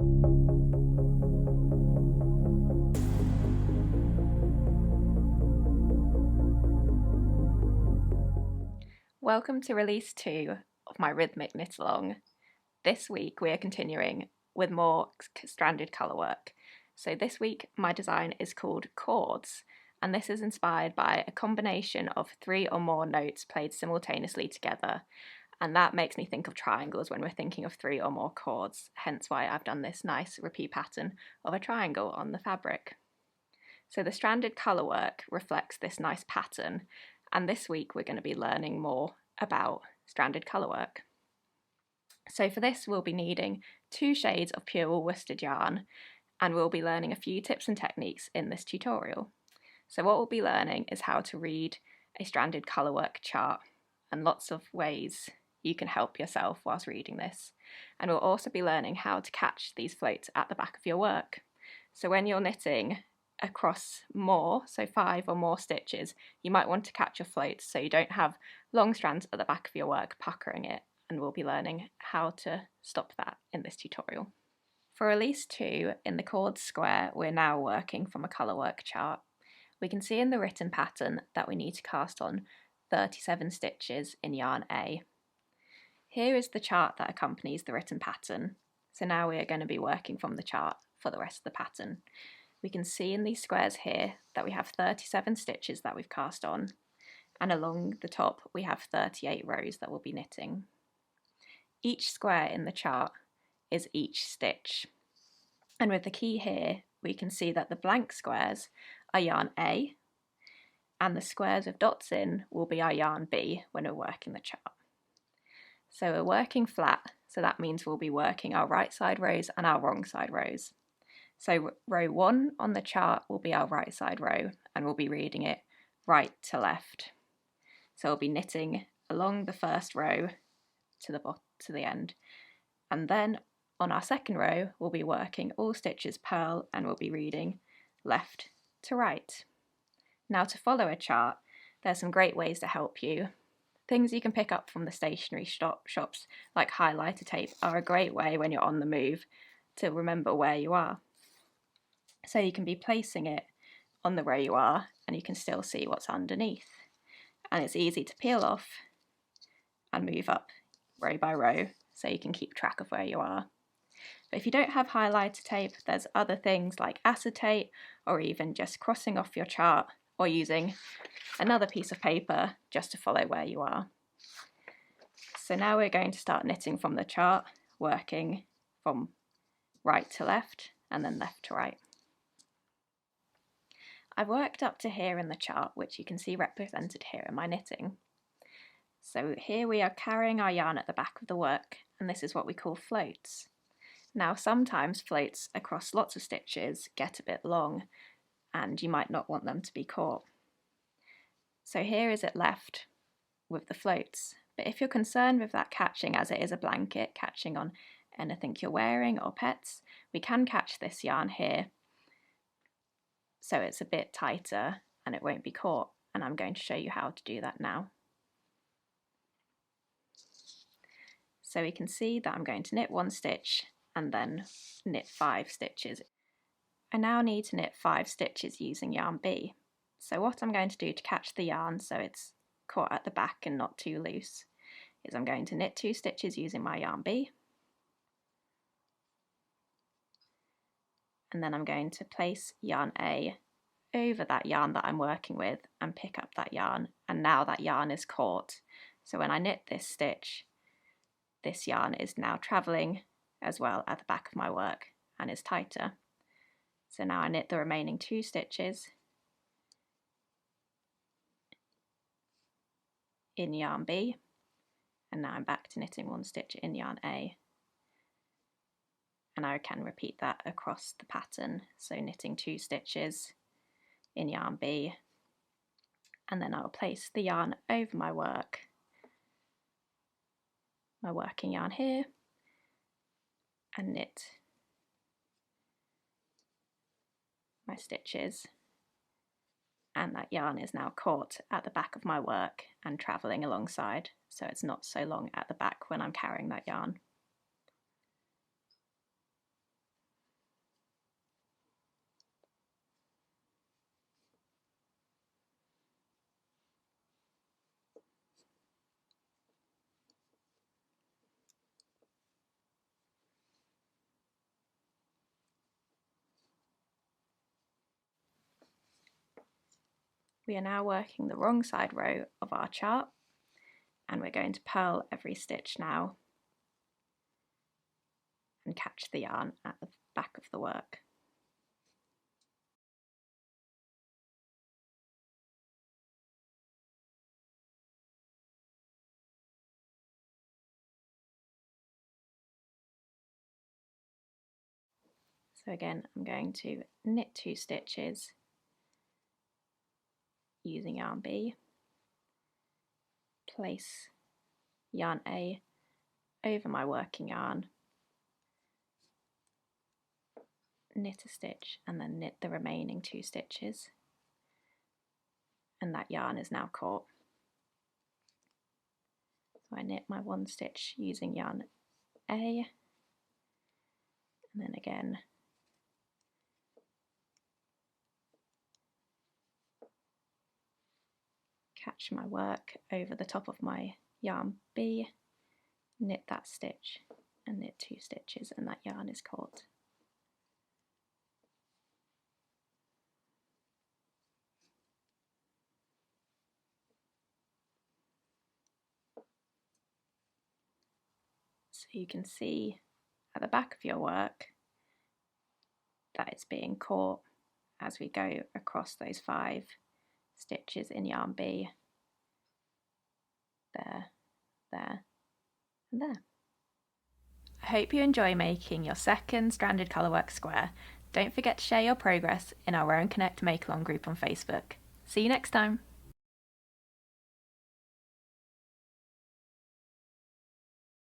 Welcome to release 2 of my Rhythmic knit along. This week we are continuing with more Stranded Colourwork. So this week my design is called Chords, and this is inspired by a combination of 3 or more notes played simultaneously together, and that makes me think of triangles when we're thinking of 3 or more chords, hence why I've done this nice repeat pattern of a triangle on the fabric. So the Stranded Colourwork reflects this nice pattern, and this week we're going to be learning more about stranded colourwork. So for this we'll be needing 2 shades of pure wool worsted yarn, and we'll be learning a few tips and techniques in this tutorial. So what we'll be learning is how to read a stranded colourwork chart and lots of ways you can help yourself whilst reading this. And we'll also be learning how to catch these floats at the back of your work. So when you're knitting across more, so 5 or more stitches, you might want to catch your floats so you don't have long strands at the back of your work puckering it, and we'll be learning how to stop that in this tutorial. For release 2 in the Chords square, we're now working from a colourwork chart. We can see in the written pattern that we need to cast on 37 stitches in yarn A. Here is the chart that accompanies the written pattern, so now we are going to be working from the chart for the rest of the pattern. We can see in these squares here that we have 37 stitches that we've cast on, and along the top we have 38 rows that we'll be knitting. Each square in the chart is each stitch, and with the key here we can see that the blank squares are yarn A, and the squares with dots in will be our yarn B when we're working the chart. So we're working flat, so that means we'll be working our right side rows and our wrong side rows. So row 1 on the chart will be our right side row, and we'll be reading it right to left. So we'll be knitting along the first row to the end, and then on our second row we'll be working all stitches purl, and we'll be reading left to right. Now to follow a chart, there's some great ways to help you. Things you can pick up from the stationery shops like highlighter tape are a great way when you're on the move to remember where you are. So you can be placing it on the row you are, and you can still see what's underneath. And it's easy to peel off and move up row by row so you can keep track of where you are. But if you don't have highlighter tape, there's other things like acetate, or even just crossing off your chart or using another piece of paper just to follow where you are. So now we're going to start knitting from the chart, working from right to left and then left to right. I've worked up to here in the chart, which you can see represented here in my knitting. So here we are carrying our yarn at the back of the work, and this is what we call floats. Now sometimes floats across lots of stitches get a bit long, and you might not want them to be caught. So here is it left with the floats, but if you're concerned with that catching, as it is a blanket catching on anything you're wearing or pets, we can catch this yarn here so it's a bit tighter and it won't be caught, and I'm going to show you how to do that now. So we can see that I'm going to knit 1 stitch and then knit 5 stitches. I now need to knit 5 stitches using yarn B. So what I'm going to do to catch the yarn so it's caught at the back and not too loose is I'm going to knit 2 stitches using my yarn B, and then I'm going to place yarn A over that yarn that I'm working with and pick up that yarn, and now that yarn is caught. So when I knit this stitch, this yarn is now travelling as well at the back of my work and is tighter. So now I knit the remaining 2 stitches in yarn B, and now I'm back to knitting 1 stitch in yarn A. And I can repeat that across the pattern, so knitting 2 stitches in yarn B, and then I'll place the yarn over my working yarn here, and knit my stitches, and that yarn is now caught at the back of my work and travelling alongside, so it's not so long at the back when I'm carrying that yarn. We are now working the wrong side row of our chart, and we're going to purl every stitch now and catch the yarn at the back of the work. So again, I'm going to knit 2 stitches using yarn B, place yarn A over my working yarn, knit a stitch and then knit the remaining 2 stitches, and that yarn is now caught. So I knit my 1 stitch using yarn A, and then again catch my work over the top of my yarn B, knit that stitch and knit 2 stitches, and that yarn is caught. So you can see at the back of your work that it's being caught as we go across those 5 stitches in yarn B, there, there, and there. I hope you enjoy making your second Stranded Colourwork square. Don't forget to share your progress in our Rowan Connect Make Along group on Facebook. See you next time!